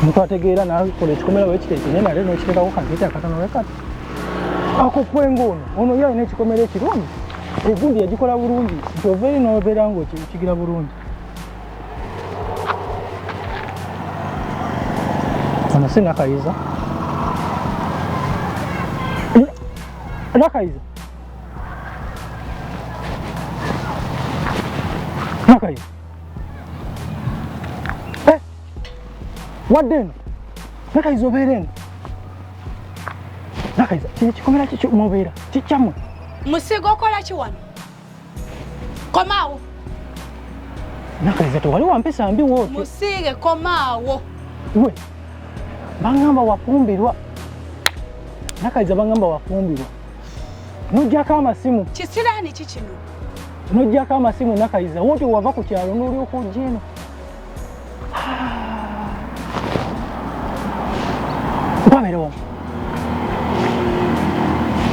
Muntu ategeera nakola ekikomera wekiteeke naye nale n'okiteekako kankete akatono wekati. Ako kwengono ono ye alina ekikomera ekirungi. Egundi yagikola bulungi nti ova eri n'obeera ng'okigira bulungi. Ono si Nakayiza. Nakayiza. Nakayiza. Wadde eno? Nakayiza obeera eno? Nakayiza, kino kikomera kiki mubeera? Kikyammwe? Musiga okola ki wano? Komaawo. Nakayiza tewali wampisa mbi wootyo. Musige komaawo. We, bangamba wafumbirwa. Nakayiza bangamba wafumbirwa. Nojjako amasimu. Kisiraani kikino? Nojjako amasimu Nakayiza. Wootyo wava ku kyalo n'olyoka ojja eno. Mpabeera wamu.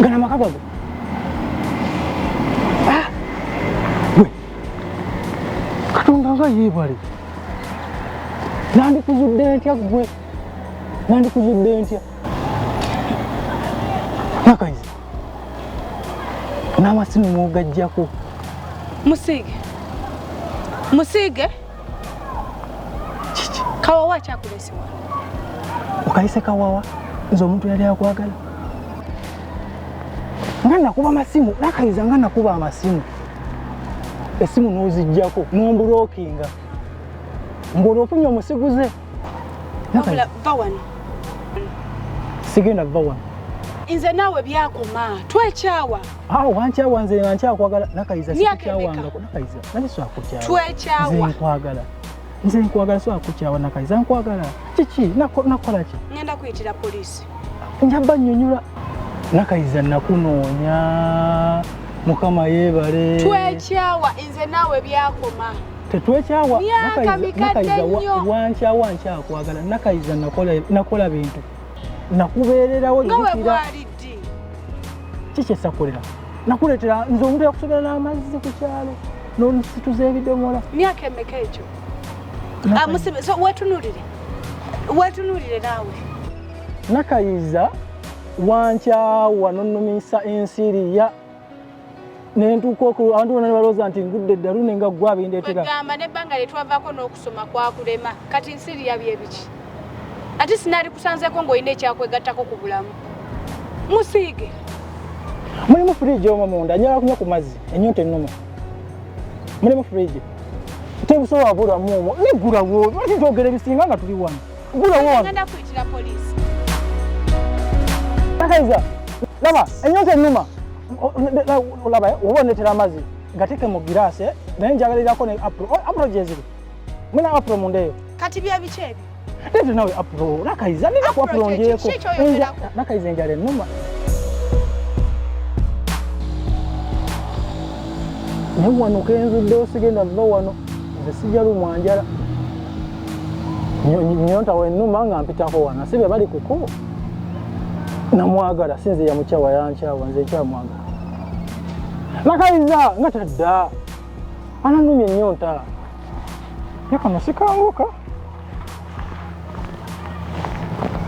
Gana amaka gago. We, Katonda nga yeebale. Nandikuzudde ntya gwe? Nandikuzudde ntya? Nakayiza. N'amasimu mwogajjako. Musige. Musige? Kiki? Kawawa kyakulese wano. Okayise kawawa? Nze omuntu yali akwagala. Nga nakuba amasimu. Nakayiza nga nakuba amasimu. Esimu n'oziggyako n'ombulookinga. Ng'olwofunye omusiguze. Wabula va wano. Sigenda va wano. Nze naawe byakoma. Twekyawa. Wankyawa nze nga nkyakwagala. Nakayiza sikyawangako. Nakayiza nani swakukyawa. Twekyawa. Nze nkwagala. Nze nkwagala swakukyawa Nakayiza nkwagala. Kiki? Nakola ki? Ngenda kuyitira poliisi. Njaba nnyonnyola. Nakayiza nakunoonya. Mukama yeebale. Twekyawa nze naawe byakoma. Tetwekyawa. Nakayiza wankyawa nkyakwagala. Nakayiza nakola bintu. Nakubeererawo nga we bwaliddi. Kiki esakolera? Nakuleetera nze omuntu yakusobera n'amazzi ku kyalo n'onisituza ebidomola. Myaka emeka ekyo? Musibe, so wetunuulire. Wetunuulire naawe. Nakayiza wankyawa n'onnumisa ensiriya. Nentuuka abantu bonna ne balowooza nti ngudde eddalu ne nga ggwe abindeetera. Wegamba n'ebbanga lye twavaako n'okusoma kwakulema. Kati nsiriya bye biki? Ate sinaali kusanzeeko ng'olina ekyakwegattako ku bulamu. Musiige. Mulimu fridge omwo munda, njagala kunywa ku mazzi, ennyonta ennuma. Mulimu fridge. Tebusobola wabulamu omwo. Negulawo, lwaki twogera ebisinga nga tuli wano? Gulawo wano. Ngenda kuyitira poliisi. Nakayiza, laba, ennyonta ennuma. Olaba, oba ondeetera amazzi, gateeke mu giraasi, naye njagalirako ne apuro. Apuro gye ziri. Mulina apuro munda eyo. Kati bya biki ebyo? Leeta nawe apuro. Nakayiza, nina ku apuro njeeko. Nakayiza enjala ennuma. Naye wano kenzuddewo sigenda va wano. Nze sijja lumwanjala. Nnyonta wennuma nga mpitako wano. Sibe bali kuko. Namwagala, sinze yamukyawa yankyawa, nze nkyamwagala. Nakayiza nga tadda. Ananumye ennyonta. Ye kano sikanguka.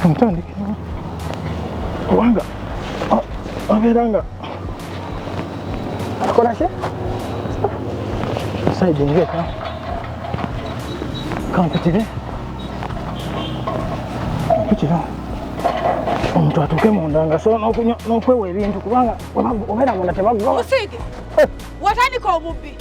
Ntandikira. Kubanga abeera nga akola ki? Side ngeka. Kampitire. Kampitire. Omuntu atuuke munda nga so n'okwewa ebintu kubanga obeera munda tebaggoba. Musige. Watandika omubbi.